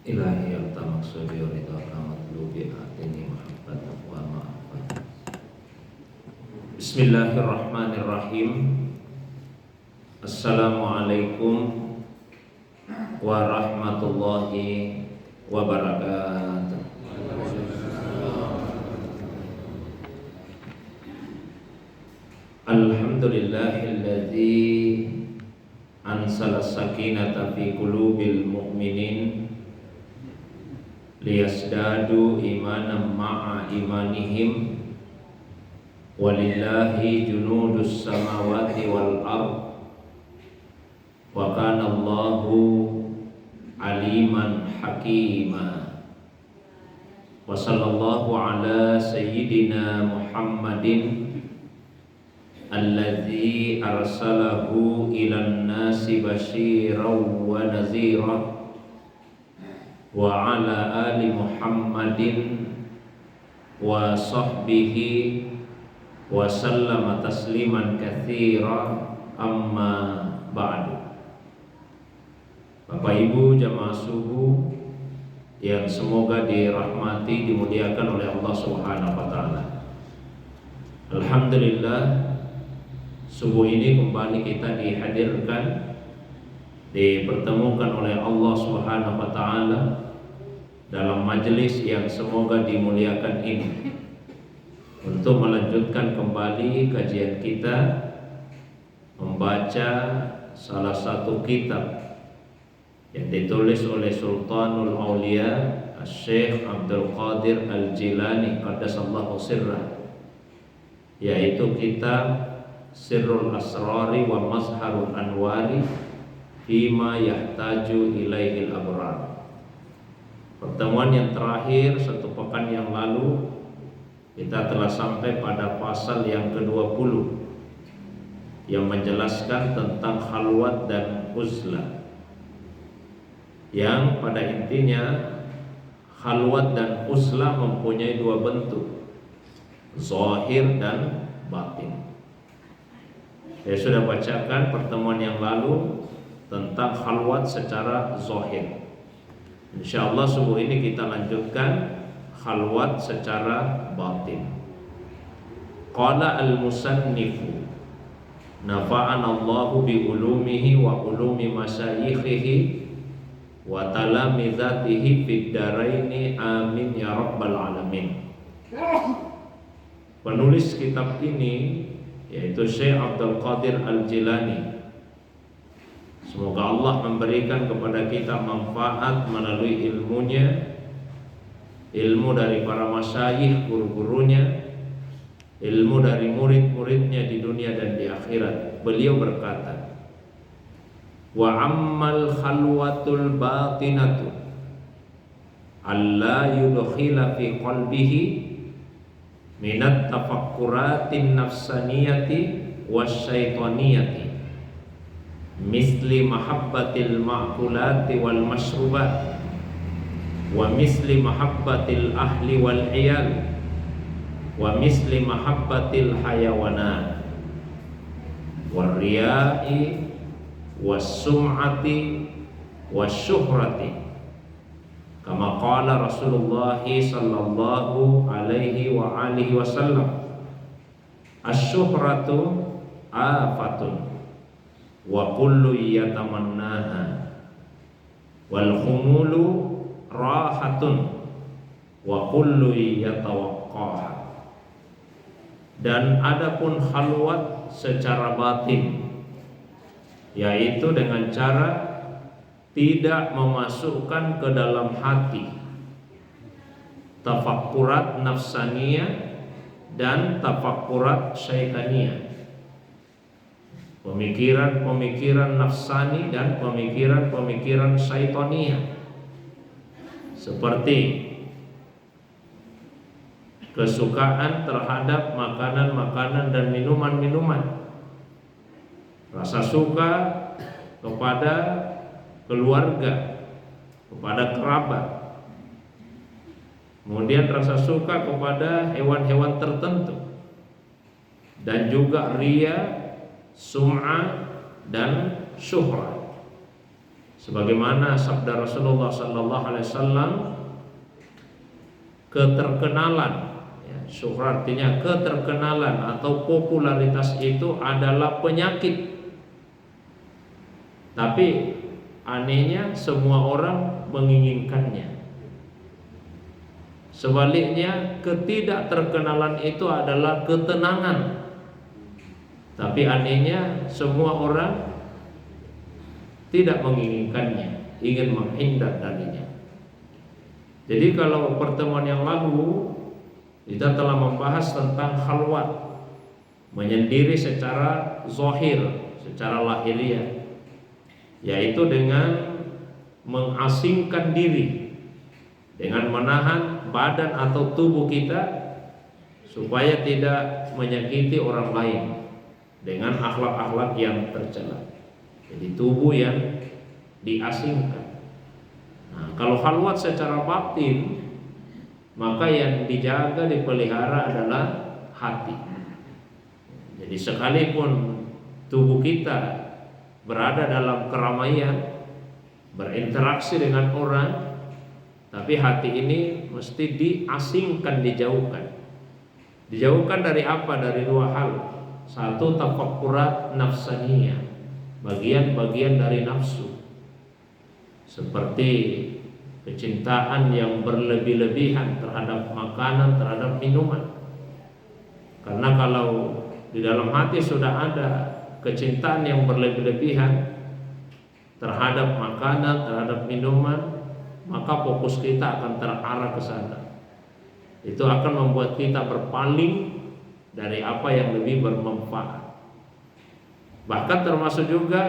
Ilahi al-tamaksudi wa ridhaka matlubi atini mahabbatan wa ma'afat. Bismillahirrahmanirrahim. Assalamualaikum warahmatullahi wabarakatuh. Alhamdulillahilladzi ansala sakinata fi qulubil mu'minin liyasdadu imanan ma'a imanihim walillahi junudus samawati wal ard wa kana Allahu aliman hakima. Wa sallallahu ala sayyidina Muhammadin alladzi arsalahu ilan nasi basyiran wa nadhira wa ala ali Muhammadin wa sahbihi wa sallama tasliman katsira, amma ba'du. Bapak Ibu jamaah subuh yang semoga dirahmati dimuliakan oleh Allah Subhanahu wa taala. Alhamdulillah, subuh ini kembali kita dihadirkan, dipertemukan oleh Allah Subhanahu wa taala dalam majelis yang semoga dimuliakan ini untuk melanjutkan kembali kajian kita membaca salah satu kitab yang ditulis oleh Sultanul Aulia Syekh Abdul Qadir Al-Jilani qaddasallahu sirrah, yaitu kitab Sirrul Asrari wa Mazharul Anwari Fima yahtaju ilaihil abrar. Pertemuan yang terakhir satu pekan yang lalu kita telah sampai pada pasal yang ke-20 yang menjelaskan tentang khalwat dan uzlah, yang pada intinya khalwat dan uzlah mempunyai dua bentuk, zahir dan batin. Saya sudah bacakan pertemuan yang lalu tentang khalwat secara zahir. Insyaallah subuh ini kita lanjutkan khalwat secara batin. Qala al-musannifu nafa'ana Allahu bi ulumihi wa ulumi masyayikhihi wa talamizatihi fid daraini, amin ya rabbal alamin. Penulis kitab ini yaitu Syekh Abdul Qadir Al-Jilani, semoga Allah memberikan kepada kita manfaat melalui ilmunya, ilmu dari para masyayikh guru-gurunya, ilmu dari murid-muridnya di dunia dan di akhirat. Beliau berkata, wa ammal khalwatul batinatu alla yudkhila fi qalbihi minat tafakkuratin nafsaniyati wasyaitaniyati misli mahabbatil ma'kulati wal mashrubat wa misli mahabbatil ahli wal iyal wa misli mahabbatil hayawanat wal riya'i was sum'ati was syuhrati, kama qala Rasulullah sallallahu alaihi wa alihi wasallam, asy-syuhratu afatun wa kullu yatamannaha wal khumulu rahatun wa kullu yatawaqqaha. Dan adapun khalwat secara batin, yaitu dengan cara tidak memasukkan ke dalam hati tafakkurat nafsaniyah dan tafakkurat syaitaniyah, pemikiran-pemikiran nafsani dan pemikiran-pemikiran syaitaniyah, seperti kesukaan terhadap makanan-makanan dan minuman-minuman, rasa suka kepada keluarga, kepada kerabat, kemudian rasa suka kepada hewan-hewan tertentu, dan juga riya, sum'ah dan syuhrah. Sebagaimana sabda Rasulullah sallallahu alaihi wasallam, keterkenalan, ya, syuhrat artinya keterkenalan atau popularitas itu adalah penyakit. Tapi anehnya semua orang menginginkannya. Sebaliknya, ketidakterkenalan itu adalah ketenangan. Tapi anehnya semua orang tidak menginginkannya, ingin menghindar darinya. Jadi kalau pertemuan yang lalu kita telah membahas tentang khalwat, menyendiri secara zahir, secara lahiriah, yaitu dengan mengasingkan diri, dengan menahan badan atau tubuh kita supaya tidak menyakiti orang lain dengan akhlak-akhlak yang tercela. Jadi tubuh yang diasingkan. Nah, kalau khalwat secara batin, maka yang dijaga, dipelihara adalah hati. Jadi sekalipun tubuh kita berada dalam keramaian, berinteraksi dengan orang, tapi hati ini mesti diasingkan, dijauhkan. Dijauhkan dari apa? Dari dua hal. Satu, tafakkurat nafsaniyah, bagian-bagian dari nafsu, seperti kecintaan yang berlebih-lebihan terhadap makanan, terhadap minuman. Karena kalau di dalam hati sudah ada kecintaan yang berlebih-lebihan terhadap makanan, terhadap minuman, maka fokus kita akan terarah ke sana. Itu akan membuat kita berpaling dari apa yang lebih bermanfaat. Bahkan termasuk juga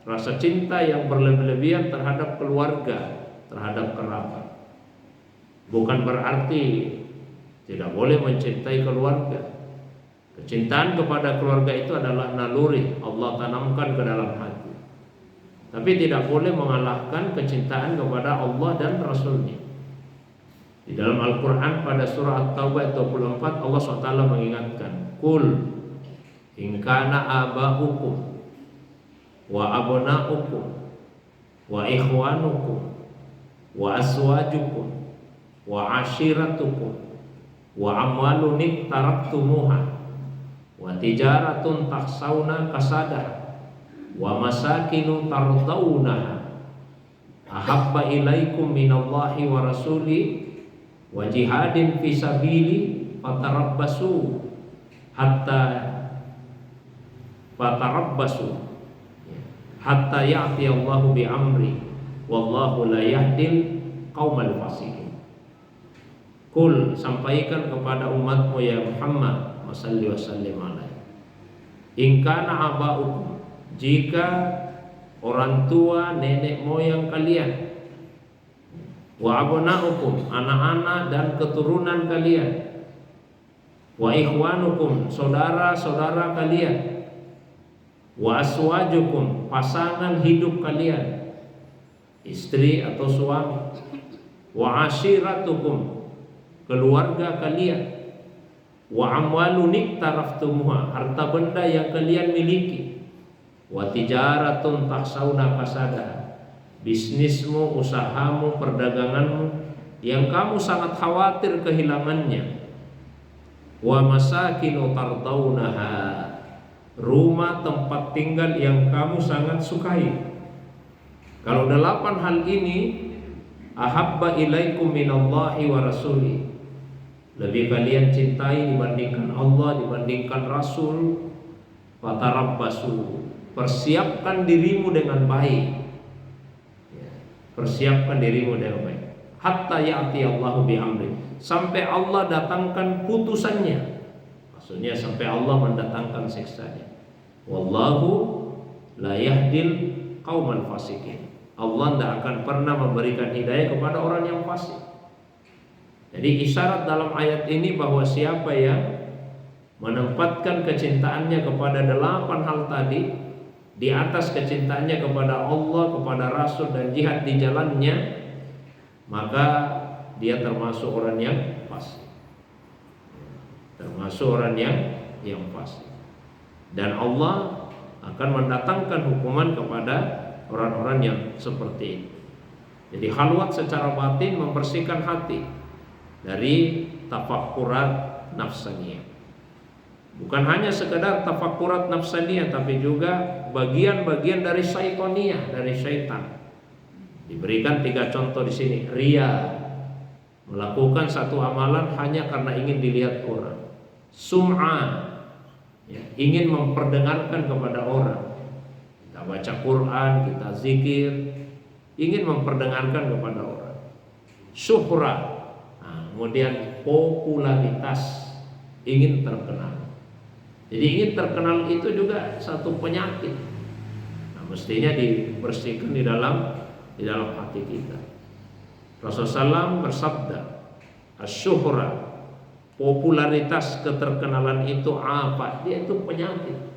rasa cinta yang berlebih-lebihan terhadap keluarga, terhadap kerabat. Bukan berarti tidak boleh mencintai keluarga. Kecintaan kepada keluarga itu adalah naluri, Allah tanamkan ke dalam hati. Tapi tidak boleh mengalahkan kecintaan kepada Allah dan Rasulnya. Di dalam Al-Quran pada surah At-Taubah 24, Allah SWT mengingatkan, Qul in kana aba'ukum wa abna'ukum wa ikhwanukum wa aswajukum wa ashiratukum wa amwalun iktaraktumuha wa tijaratun takhsawna kasadaha wa masakinu tardawnaha ahabba ilaikum minallahi wa rasuli wa jihadin fi sabili fatarabbasu hatta ya'ti Allahu bi amri wallahu la yahdil qaumal fasiqin. Qul, sampaikan kepada umatmu ya Muhammad, wasalli wasallim alaihi, in kana aba'ukum, jika orang tua nenek moyang kalian, wa abna'ukum, anak-anak dan keturunan kalian, wa ikhwanukum, saudara-saudara kalian, wa aswajukum, pasangan hidup kalian, istri atau suami, wa ashiratukum, keluarga kalian, wa amwalun iktaraftumuha, harta benda yang kalian miliki, wa tijaratun takhsawna kasadaha, bisnismu, usahamu, perdaganganmu yang kamu sangat khawatir kehilangannya, wa masakinu tardawnaha, rumah tempat tinggal yang kamu sangat sukai. Kalau 8 hal ini, ahabba ilaikum minallahi wa rasuli, lebih kalian cintai dibandingkan Allah, dibandingkan Rasul, fatarabbasu, persiapkan dirimu dengan baik. Persiapkan dirimu dengan baik. Hatta ya'ti Allahu bi amri, sampai Allah datangkan putusannya. Maksudnya sampai Allah mendatangkan siksanya. Wallahu la yahdil qauman fasikin. Allah tidak akan pernah memberikan hidayah kepada orang yang fasik. Jadi isyarat dalam ayat ini bahwa siapa yang menempatkan kecintaannya kepada 8 hal tadi di atas kecintaannya kepada Allah, kepada Rasul dan jihad di jalannya, maka dia termasuk orang yang fasik. Termasuk orang yang fasik. Dan Allah akan mendatangkan hukuman kepada orang-orang yang seperti itu. Jadi khalwat secara batin membersihkan hati dari tafakkurat nafsaniyah. Bukan hanya sekedar tafakkurat nafsaniyah, tapi juga bagian-bagian dari syaitaniyah, dari syaitan. Diberikan 3 contoh di sini. Riya, melakukan satu amalan hanya karena ingin dilihat orang. Sum'ah, ya, ingin memperdengarkan kepada orang. Kita baca Quran, kita zikir, ingin memperdengarkan kepada orang. Syuhra, nah, kemudian popularitas, ingin terkenal. Jadi ingin terkenal itu juga satu penyakit. Nah, mestinya dibersihkan di dalam hati kita. Rasulullah SAW bersabda, asyuhra, popularitas, keterkenalan itu apa? Dia itu penyakit.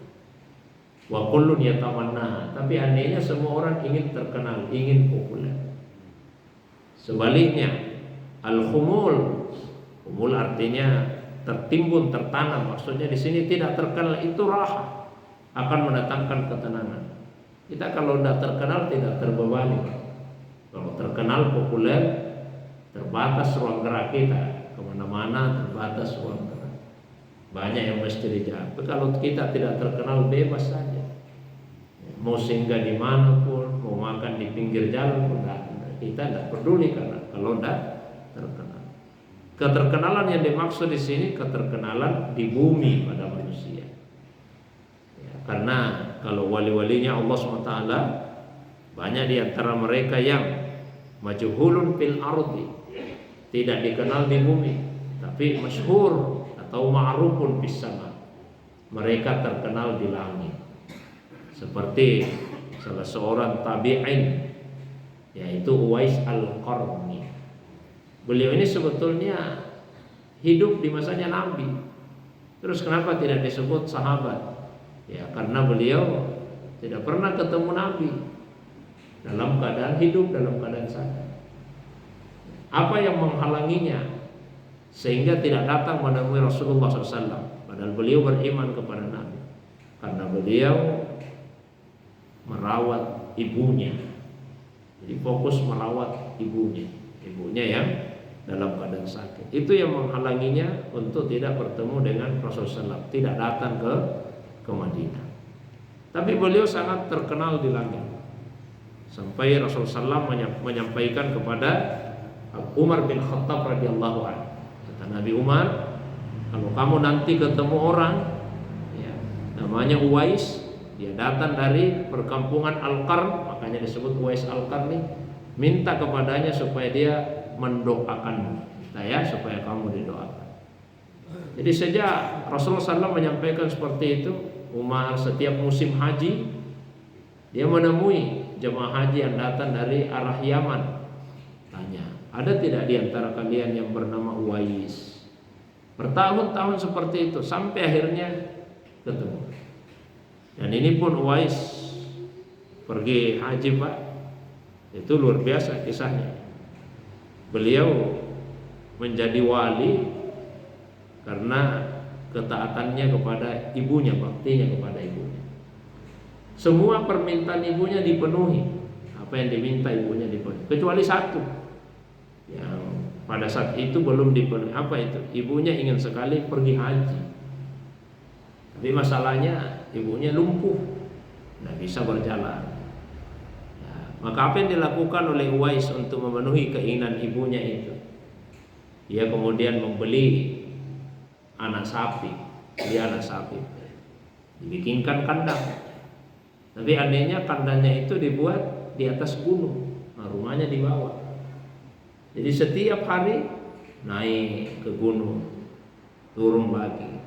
Wa kullun yatamanna, tapi anehnya semua orang ingin terkenal, ingin populer. Sebaliknya, al-khumul, khumul artinya tertimbun, tertanam. Maksudnya di sini tidak terkenal itu raha, akan mendatangkan ketenangan. Kita kalau tidak terkenal tidak terbebani. Kalau terkenal populer, terbatas ruang gerak kita, kemana-mana terbatas ruang gerak. Banyak yang mesti dijaga. Tapi kalau kita tidak terkenal, bebas saja. Mau singgah di mana pun, mau makan di pinggir jalan pun, kita tidak peduli karena kalau tidak terkenal. Keterkenalan yang dimaksud di sini keterkenalan di bumi pada manusia. Ya, karena kalau wali-walinya Allah SWT, banyak di antara mereka yang majhulun fil ardi, tidak dikenal di bumi, tapi masyhur atau ma'rufun fis sama. Mereka terkenal di langit. Seperti salah seorang tabi'in, yaitu Uwais al-Qarni. Beliau ini sebetulnya hidup di masanya Nabi. Terus kenapa tidak disebut sahabat? Ya karena beliau tidak pernah ketemu Nabi, dalam keadaan hidup, dalam keadaan sadar. Apa yang menghalanginya sehingga tidak datang menemui Rasulullah SAW? Padahal beliau beriman kepada Nabi. Karena beliau merawat ibunya. Jadi fokus merawat ibunya yang dalam keadaan sakit. Itu yang menghalanginya untuk tidak bertemu dengan Rasulullah SAW, tidak datang ke Madinah. Tapi beliau sangat terkenal di langit. Sampai Rasulullah SAW menyampaikan kepada Umar bin Khattab radhiyallahu anhu. Kata Nabi Umar, kalau kamu nanti ketemu orang, ya, namanya Uwais, dia datang dari perkampungan Al-Qarn, makanya disebut Uwais Al-Qarni, minta kepadanya supaya dia mendoakanmu, ya, supaya kamu didoakan. Jadi sejak Rasulullah SAW menyampaikan seperti itu, Umar setiap musim haji dia menemui jemaah haji yang datang dari arah Yaman. Tanya, ada tidak di antara kalian yang bernama Uwais? Bertahun-tahun seperti itu sampai akhirnya ketemu. Dan ini pun Uwais pergi haji, Pak. Itu luar biasa kisahnya. Beliau menjadi wali karena ketaatannya kepada ibunya, baktinya kepada ibunya. Semua permintaan ibunya dipenuhi. Apa yang diminta ibunya dipenuhi, kecuali satu yang pada saat itu belum dipenuhi. Apa itu? Ibunya ingin sekali pergi haji, tapi masalahnya ibunya lumpuh, tidak bisa berjalan. Maka apa yang dilakukan oleh Uwais untuk memenuhi keinginan ibunya itu? Dia kemudian membeli anak sapi, dibikinkan kandang. Tapi anehnya kandangnya itu dibuat di atas gunung, nah, rumahnya di bawah. Jadi setiap hari naik ke gunung, turun lagi,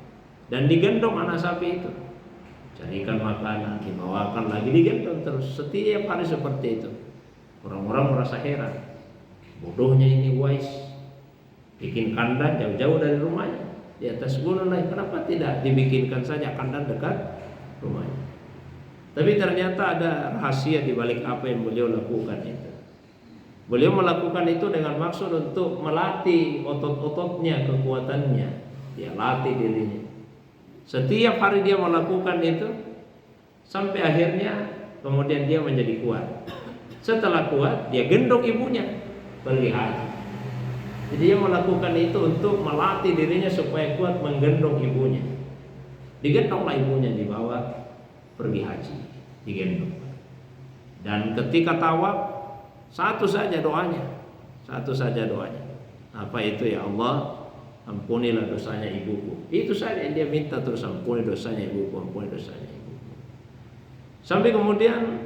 dan digendong anak sapi itu. Carikan makanan, dibawakan lagi, digendong terus setiap hari seperti itu. Orang-orang merasa heran, bodohnya ini Uwais, bikin kandang jauh-jauh dari rumahnya, di atas gunung lain. Kenapa tidak dibikinkan saja kandang dekat rumahnya? Tapi ternyata ada rahasia di balik apa yang beliau lakukan itu. Beliau melakukan itu dengan maksud untuk melatih otot-ototnya, kekuatannya. Dia latih dirinya. Setiap hari dia melakukan itu sampai akhirnya kemudian dia menjadi kuat. Setelah kuat, dia gendong ibunya pergi haji. Jadi dia melakukan itu untuk melatih dirinya supaya kuat menggendong ibunya. Digendonglah ibunya, dibawa pergi haji, digendong. Dan ketika tawaf, satu saja doanya. Apa itu? Ya Allah, ampunilah dosanya ibuku. Itu saja yang dia minta terus, ampuni dosanya ibuku, ampuni dosanya ibuku. Sampai kemudian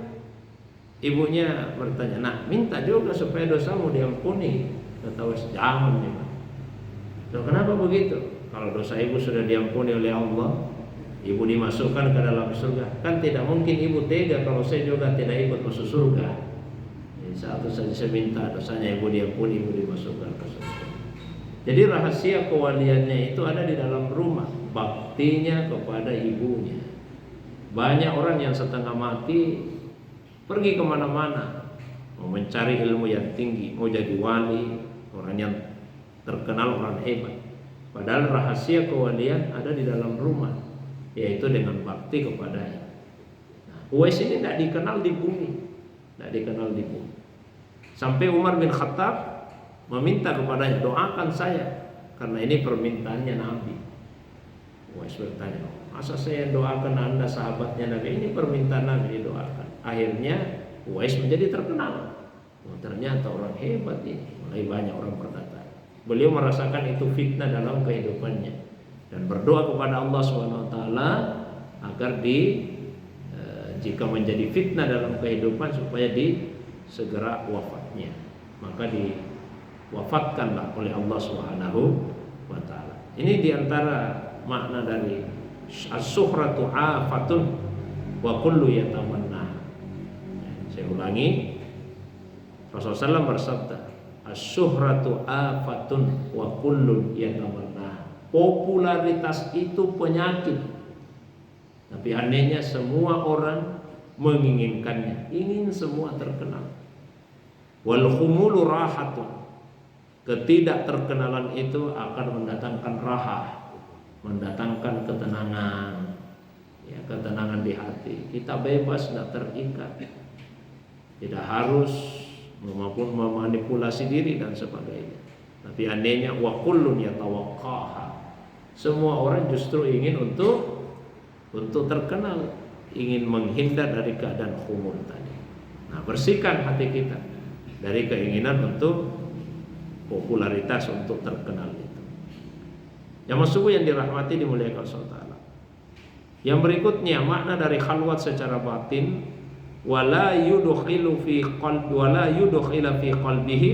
ibunya bertanya, nah minta juga supaya dosamu diampuni. Kata Uwais, jangan nih Pak. Loh, kenapa begitu? Kalau dosa ibu sudah diampuni oleh Allah, ibu dimasukkan ke dalam surga. Kan tidak mungkin ibu tega kalau saya juga tidak ikut masuk surga. Jadi satu saja saya minta dosanya ibu diampuni, ibu dimasukkan ke surga. Jadi rahasia kewaliannya itu ada di dalam rumah, baktinya kepada ibunya. Banyak orang yang setengah mati pergi kemana-mana, mau mencari ilmu yang tinggi, mau jadi wali, orang yang terkenal, orang hebat. Padahal rahasia kewalian ada di dalam rumah, yaitu dengan bakti kepadanya. Uwais ini tidak dikenal di bumi, Sampai Umar bin Khattab meminta kepadanya, doakan saya, karena ini permintaannya Nabi. Uwais bertanya, masa saya doakan anda sahabatnya Nabi? Ini permintaan Nabi, didoakan. Akhirnya Uwais menjadi terkenal. Oh, ternyata orang hebat ini. Mulai banyak orang berkata. Beliau merasakan itu fitnah dalam kehidupannya dan berdoa kepada Allah SWT agar jika menjadi fitnah dalam kehidupan supaya segera wafatnya. Maka diwafatkanlah oleh Allah SWT. Ini diantara makna dari as-suhratu afatun wa kullu yatamanna. Saya ulangi, Rasulullah SAW bersabda, as-suhratu afatun wa kullun yatamanna. Popularitas itu penyakit, tapi anehnya semua orang menginginkannya, ingin semua terkenal. Wal khumulu rahatun. Ketidakterkenalan itu akan mendatangkan raha, mendatangkan ketenangan, ya, ketenangan di hati. Kita bebas, tidak terikat, tidak harus memanipulasi diri dan sebagainya. Tapi anehnya wa kullun yatawaqqaha. Semua orang justru ingin untuk terkenal, ingin menghindar dari keadaan khumul tadi. Nah, bersihkan hati kita dari keinginan untuk popularitas, untuk terkenal itu. Yang subuh yang dirahmati, dimuliakan Allah. Yang berikutnya makna dari khalwat secara batin, wala yudkhilu fi qalbihi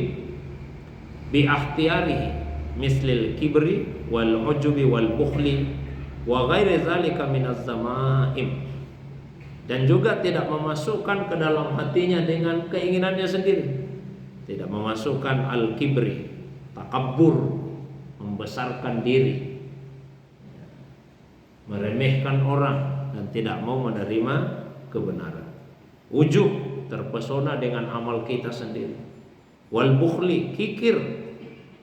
bi ikhtiyarihi mislil kibri wal ujubi wal bukhli wa ghairi zalika minaz zamaim. Dan juga tidak memasukkan ke dalam hatinya dengan keinginannya sendiri. Tidak memasukkan al-kibri, takabbur, membesarkan diri, meremehkan orang dan tidak mau menerima kebenaran. Ujub, terpesona dengan amal kita sendiri. Wal bukhli, kikir,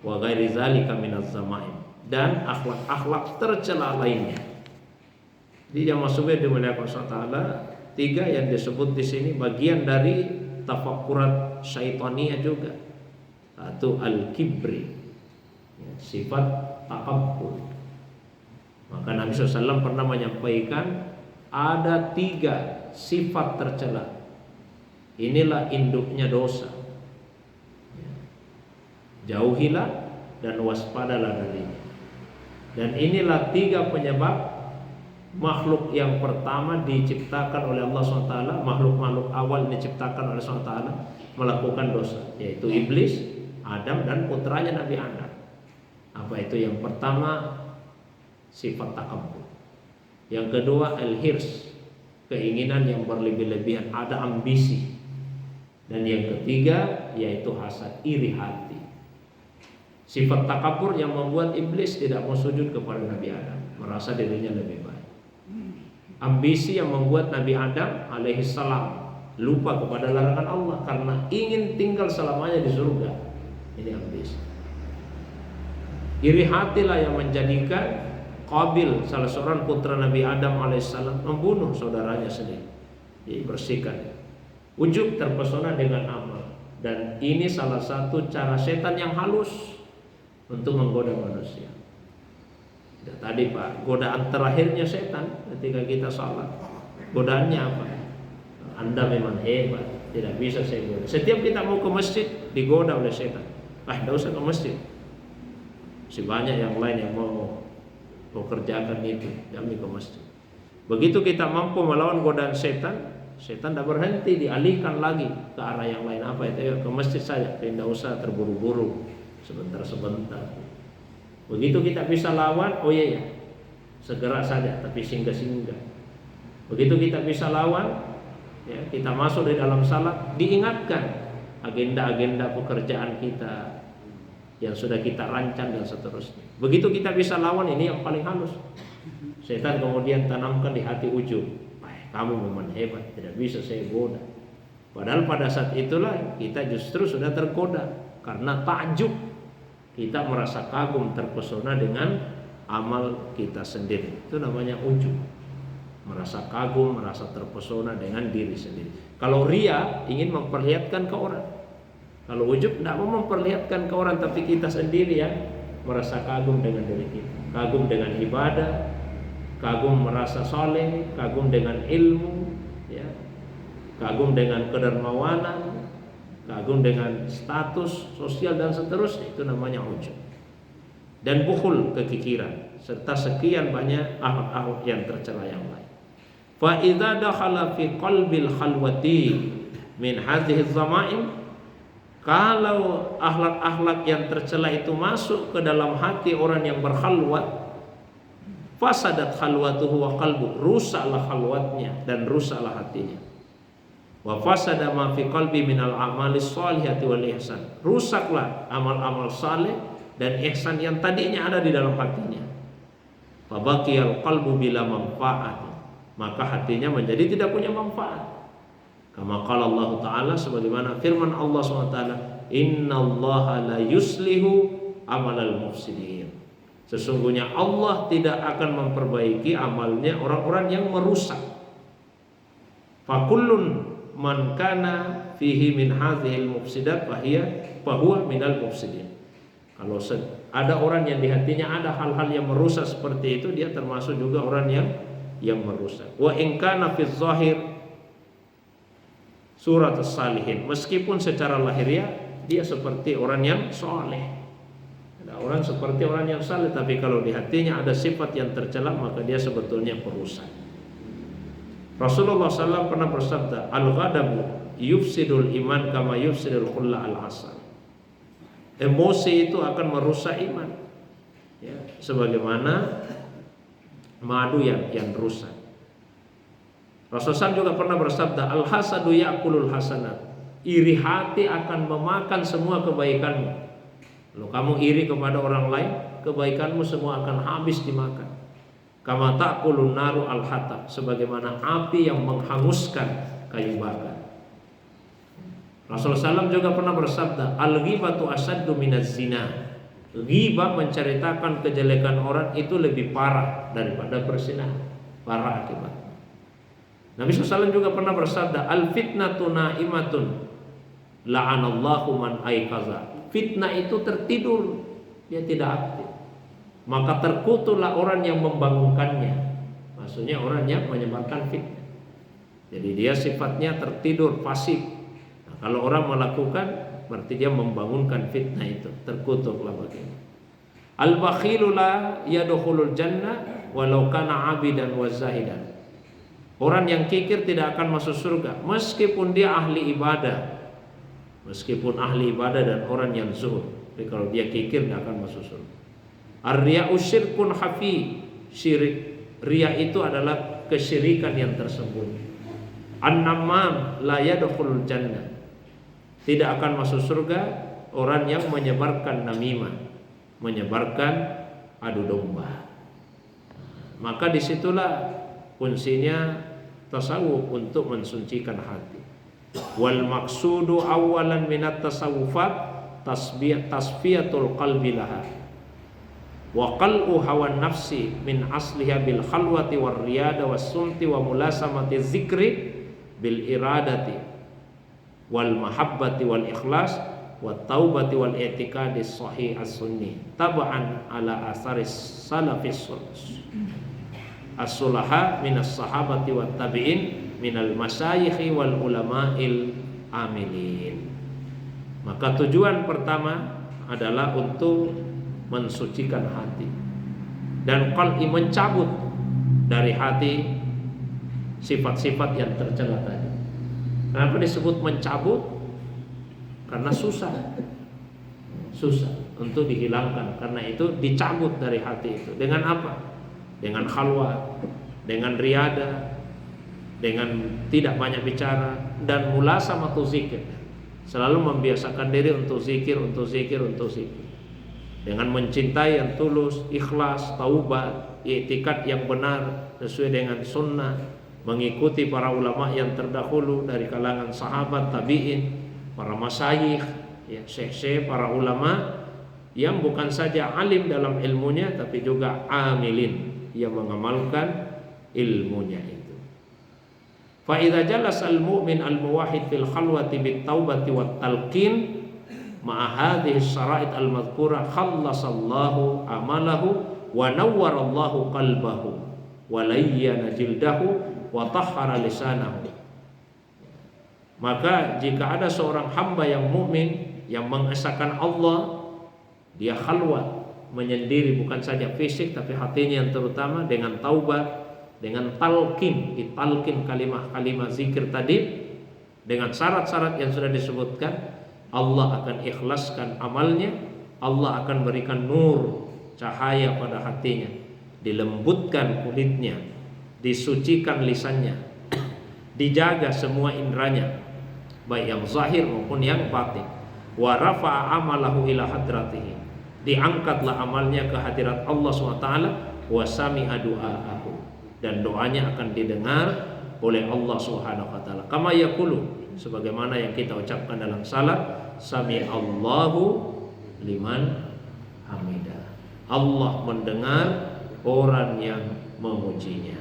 wa ghairi zalika minaz zamaim, dan akhlak-akhlak tercela lainnya. Di yang maksudnya dimuliakan Allah, 3 yang disebut di sini bagian dari tafakkurat syaitaniyah juga. Satu, al-kibri, sifat takabbur. Maka Nabi SAW pernah menyampaikan ada 3 sifat tercela. Inilah induknya dosa. Jauhilah dan waspadalah darinya. Dan inilah 3 penyebab makhluk yang pertama diciptakan oleh Allah SWT, makhluk-makhluk awal diciptakan oleh Allah SWT melakukan dosa, yaitu iblis, Adam, dan putranya Nabi Adam. Apa itu? Yang pertama, sifat takabbur. Yang kedua, al-hirs, keinginan yang berlebih-lebihan, ada ambisi. Dan yang ketiga, yaitu hasad, iri hati. Sifat takabbur yang membuat iblis tidak mau sujud kepada Nabi Adam, merasa dirinya lebih baik. Ambisi yang membuat Nabi Adam alaihissalam lupa kepada larangan Allah karena ingin tinggal selamanya di surga. Ini ambisi. Iri hatilah yang menjadikan Qabil, salah seorang putra Nabi Adam alaihissalam, membunuh saudaranya sendiri. Jadi bersihkan. Ujub, terpesona dengan amal. Dan ini salah satu cara setan yang halus untuk menggoda manusia. Dan tadi Pak, godaan terakhirnya setan ketika kita salat. Godaannya apa? Anda memang hebat, tidak bisa saya goda. Setiap kita mau ke masjid digoda oleh setan. Tidak usah ke masjid. Si banyak yang lain yang mau kerjakan itu, kami ke masjid. Begitu kita mampu melawan godaan setan, setan tidak berhenti, dialihkan lagi ke arah yang lain. Apa itu? Ke masjid saja, tidak usah terburu-buru, sebentar-sebentar. Begitu kita bisa lawan, oh iya ya, segera saja, tapi singgah-singgah. Begitu kita bisa lawan, ya, kita masuk di dalam salat, diingatkan agenda-agenda pekerjaan kita yang sudah kita rancang dan seterusnya. Begitu kita bisa lawan, ini yang paling halus. Setan kemudian tanamkan di hati ujub. Kamu memang hebat, tidak bisa saya goda. Padahal pada saat itulah kita justru sudah tergoda karena takjub. Kita merasa kagum, terpesona dengan amal kita sendiri. Itu namanya ujub. Merasa kagum, merasa terpesona dengan diri sendiri. Kalau ria ingin memperlihatkan ke orang. Kalau ujub tidak mau memperlihatkan ke orang, tapi kita sendiri yang merasa kagum dengan diri kita. Kagum dengan ibadah, kagum merasa soleh, kagum dengan ilmu, ya, kagum dengan kedermawanan, kagum dengan status sosial dan seterusnya. Itu namanya ujub. Dan bukhul, kekikiran, serta sekian banyak akhlak-akhlak yang tercela yang lain. Fa idza dakhala fi qalbil khalwati min hadhihi dzama'im, kalau akhlak-akhlak yang tercela itu masuk ke dalam hati orang yang berkhalwat, fasadat khalwatuhu wa qalbu, rusaklah khalwatnya dan rusaklah hatinya. Wa fasada ma fi qalbi minal a'malis shalihati wal ihsan, rusaklah amal-amal saleh dan ihsan yang tadinya ada di dalam hatinya. Fa baqiyal qalbu bila manfaat, maka hatinya menjadi tidak punya manfaat. Kama qala Allah Ta'ala, sebagaimana firman Allah SWT, innallaha la yuslihu amalal mufsidin, sesungguhnya Allah tidak akan memperbaiki amalnya orang-orang yang merusak. Fakullun man kana fihi min hadhil mufsidat fahuwa minal mufsidin. Kalau ada orang yang di hatinya ada hal-hal yang merusak seperti itu, dia termasuk juga orang yang merusak. Wa in kana fi zahir surat as-salihin, meskipun secara lahiriah dia seperti orang yang soleh, ada orang seperti orang yang saleh, tapi kalau di hatinya ada sifat yang tercela, maka dia sebetulnya perusak. Rasulullah SAW pernah bersabda, al-ghadabu yufsidul iman kama yufsidul khulla al-asal. Emosi itu akan merusak iman, ya, sebagaimana madu yang rusak. Rasulullah juga pernah bersabda, al-hasadu ya'kulul hasanat, iri hati akan memakan semua kebaikanmu. Kalau kamu iri kepada orang lain, kebaikanmu semua akan habis dimakan. Kama ta'kulun naru al-hatab, sebagaimana api yang menghanguskan kayu bakar. Rasulullah SAW juga pernah bersabda, al-ghibatu asaddu minaz zina, ghibah menceritakan kejelekan orang itu lebih parah daripada perzinahan, parah akibat. Nabi SAW juga pernah bersabda, al-fitnatu na'imatun la'anallahu man aikaza, fitnah itu tertidur, dia tidak aktif, maka terkutuklah orang yang membangunkannya. Maksudnya orang yang menyebarkan fitnah. Jadi dia sifatnya tertidur, pasif. Nah, kalau orang melakukan, berarti dia membangunkan fitnah itu, terkutuklah baginya. Al-bakhilu la yadkhulul jannah walau kana 'abidan wa zahidan, orang yang kikir tidak akan masuk surga meskipun dia ahli ibadah, meskipun ahli ibadah dan orang yang zuhud. Tapi kalau dia kikir tidak akan masuk surga. Ar-riya'u syirkun hafi, syirik, riya itu adalah kesyirikan yang tersembunyi. An-namam la yadkhulul jannah, tidak akan masuk surga orang yang menyebarkan namimah, menyebarkan adu domba. Maka disitulah fungsinya tasawuf, untuk mensucikan hati. Wal maksudu awalan minat tasawufat tasfiyatul qalbi laha wa qal'u hawan nafsi min asliha bil khalwati war riyada was sumti wa mulasamati zikri bil iradati wal mahabbati wal ikhlas wat taubati wal i'tiqadi sahih as-sunni tab'an ala asaris salafis as-sulaha minas sahabati wat tabi'in minal masyayikhi wal ulama'il amilin. Maka tujuan pertama adalah untuk mensucikan hati dan qalbi, mencabut dari hati sifat-sifat yang tercela tadi. Kenapa disebut mencabut? Karena susah untuk dihilangkan. Karena itu dicabut dari hati itu. Dengan apa? Dengan khalwat, dengan riada, dengan tidak banyak bicara, dan mulasamatu zikir. Selalu membiasakan diri untuk zikir, dengan mencintai yang tulus, ikhlas, taubat, i'tikad yang benar sesuai dengan sunnah, mengikuti para ulama yang terdahulu dari kalangan sahabat, tabi'in, para masyayikh, ya, syekh-syekh, para ulama yang bukan saja alim dalam ilmunya tapi juga amilin, yang mengamalkan ilmunya itu. Fa idza jalasa al-mu'min al-muwahhid fil khalwati bit taubati wat talqin ma'a hadhihi syara'id al-madhkurah khallasallahu amalahu wa nawwarallahu qalbahu wa layyana jildahu wa tahhara lisanahu. Maka jika ada seorang hamba yang mukmin yang mengesahkan Allah, dia khalwat, menyendiri, bukan saja fisik tapi hatinya yang terutama, dengan taubat, dengan talqin, ditalqin kalimah-kalimah zikir tadi dengan syarat-syarat yang sudah disebutkan, Allah akan ikhlaskan amalnya, Allah akan berikan nur, cahaya pada hatinya, dilembutkan kulitnya, disucikan lisannya, dijaga semua indranya, baik yang zahir maupun yang batin. Wa rafa'a amalahu ila hadratihi, diangkatlah amalnya ke hadirat Allah SWT. Wa sami'a du'aahu, dan doanya akan didengar oleh Allah SWT. Kama yaqulu, sebagaimana yang kita ucapkan dalam salat, sami'allahu liman hamidah, Allah mendengar orang yang memujinya.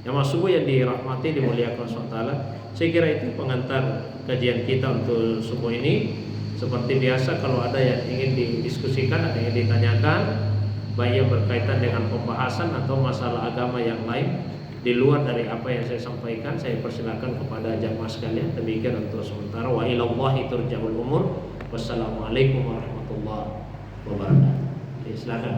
Yang subuh yang dirahmati, dimuliakan SWT, saya kira itu pengantar kajian kita untuk subuh ini. Seperti biasa, kalau ada yang ingin didiskusikan, ada yang ditanyakan, baik yang berkaitan dengan pembahasan atau masalah agama yang lain di luar dari apa yang saya sampaikan, saya persilakan kepada jamaah sekalian. Demikian untuk sementara. Wa ilallahi turja'ul umur. Wassalamualaikum warahmatullahi wabarakatuh. Silakan.